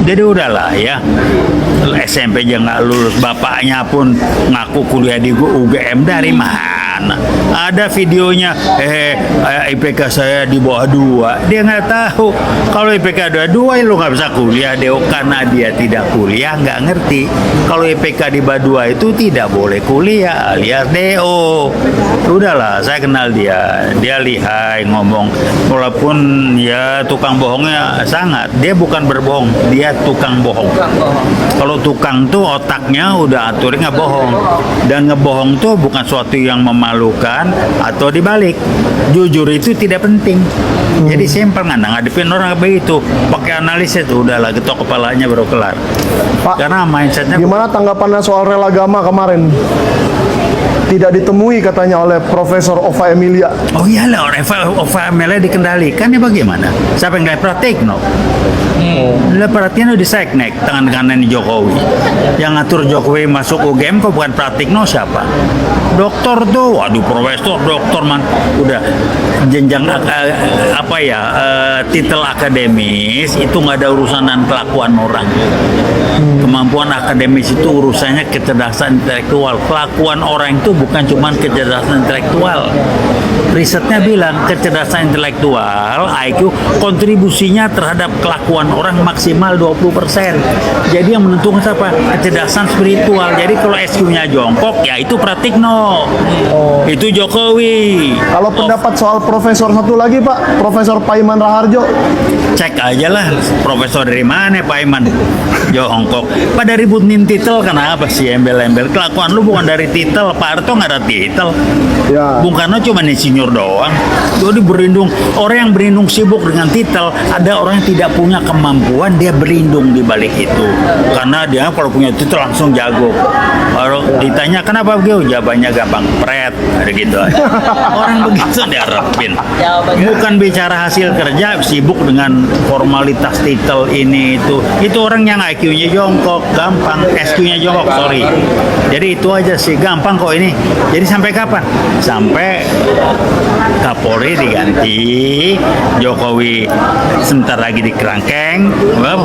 Jadi udahlah ya, SMP aja nggak lulus, bapaknya pun ngaku kuliah di UGM, dari mana? Ada videonya, IPK saya di bawah 2. Dia nggak tahu kalau IPK 22 lu nggak bisa kuliah deh, karena dia tidak kuliah, nggak ngerti. Kalau IPK di bawah 2 itu tidak boleh kuliah, alias DO. Udahlah, saya kenal dia lihai ngomong, walaupun ya tukang bohongnya sangat. Dia bukan berbohong, dia tukang bohong. Kalau tukang tuh otaknya udah aturin ngebohong, dan ngebohong tuh bukan suatu yang memalukan atau dibalik. Jujur itu tidak penting. Jadi simpel, ngadepin orang begitu pakai analisis, udahlah getok kepalanya baru kelar. Pak, karena mindsetnya. gimana tanggapannya soal relagama kemarin? Tidak ditemui katanya oleh Profesor Ova Emilia. Oh iyalah, orang Ova Emilia dikendalikan ya, bagaimana? Siapa yang nggak praktik, no? Lah perhatian di seknek tangan kanan Jokowi. Yang ngatur Jokowi masuk UGM kok bukan praktik, no? Siapa? Doktor tuh, waduh, profesor, doktor man, udah jenjang titel akademis itu nggak ada urusan dengan kelakuan orang. Kemampuan akademis itu urusannya kecerdasan intelektual. Kelakuan orang itu bukan cuma kecerdasan intelektual. Risetnya bilang kecerdasan intelektual IQ kontribusinya terhadap kelakuan orang maksimal 20%. Jadi yang menentukan apa? Kecerdasan spiritual. Jadi kalau SQ-nya jongkok, ya itu pratikno. Itu Jokowi. Kalau pendapat soal profesor satu lagi Pak, Profesor Paiman Raharjo. Cek aja lah, profesor dari mana Pak Iman jongkok. Pada ributin titel, kenapa sih embel-embel? Kelakuan lu bukan dari titel. Pak Harto nggak ada titel. Ya. Bung Karno cuma insinyur doang. Jadi berlindung, orang yang berlindung sibuk dengan titel. Ada orang yang tidak punya kemampuan, dia berlindung di balik itu. Karena dia kalau punya titel langsung jago. Kalau ditanya kenapa begitu, jawabannya gampang, pret, ada gitu aja. Orang begitu diharapin. Bukan bicara hasil kerja, sibuk dengan formalitas titel ini itu. Itu orang yang IQ-nya jongkok, gampang, SQ-nya jongkok, sorry. Jadi itu aja sih, gampang kok ini. Jadi sampai kapan? Sampai Kapolri diganti, Jokowi sebentar lagi dikerangkeng,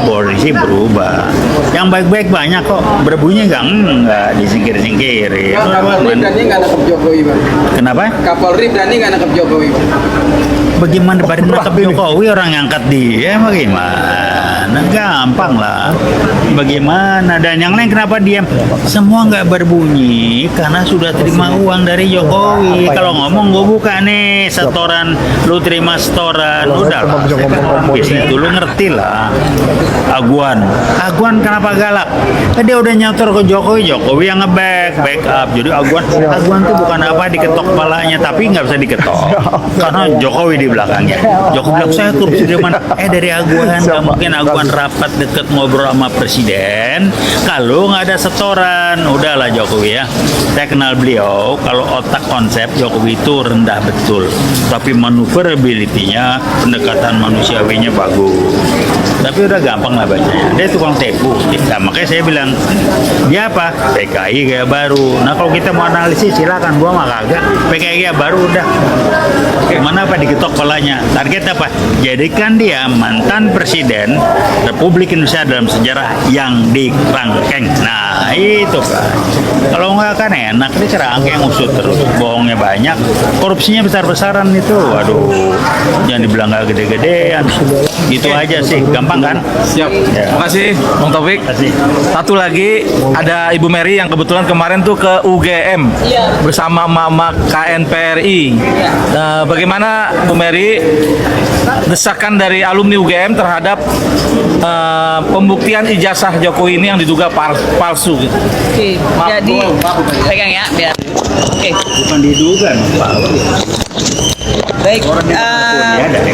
polisi berubah. Yang baik-baik banyak kok, berbunyi enggak disingkir-singkirin. Kapolri berani nggak nangkep Jokowi, Bang? Kenapa? Kapolri berani nggak nangkep Jokowi? Bagaimana pada nangkep Jokowi, orang ngangkat dia, bagaimana? Gampang lah. Bagaimana? Dan yang lain kenapa diam? Semua nggak berbunyi karena sudah terima uang dari Jokowi. Kalau ngomong gue buka nih setoran, lu terima setoran, udah lah. Habis itu lu ngerti lah. Aguan kenapa galak? Dia udah nyetor ke Jokowi, Jokowi yang back up. Jadi Aguan tuh bukan apa diketok kepalanya, tapi nggak bisa diketok karena Jokowi di belakangnya. Jokowi bilang saya korupsi dari mana? Dari Aguan. Nggak mungkin Aguan rapat deket ngobrol sama presiden kalau nggak ada setoran. Udahlah Jokowi ya. Saya kenal beliau. Kalau otak konsep Jokowi itu rendah betul, tapi maneuverability-nya, pendekatan manusiawinya bagus. Tapi udah gampang lah bacanya. Dia tukang tipu. Nah, makanya saya bilang dia apa? PKI kayak baru. Nah kalau kita mau analisis silakan, gua mah kagak. PKI kayak baru udah. Gimana apa diketok kepalanya? Target apa? Jadikan dia mantan presiden Republik Indonesia dalam sejarah yang dikerangkeng. Nah itu kan. Kalau nggak kan enak, dia kerangkeng usut terus. Bohongnya banyak, korupsinya besar-besaran itu. Waduh, jangan dibilang nggak gede-gedean. Gitu aja sih, gampang kan? Siap. Ya. Terima kasih, Bang Taufik. Satu lagi, ada Ibu Mary yang kebetulan kemarin tuh ke UGM bersama Mama KNPRI. Nah, bagaimana Bu Mary desakan dari alumni UGM terhadap pembuktian ijazah Jokowi ini yang diduga palsu? Gitu. Oke, jadi pegang ya biar. Oke. Bukan diduga, Pak. Baik. Orang ya dari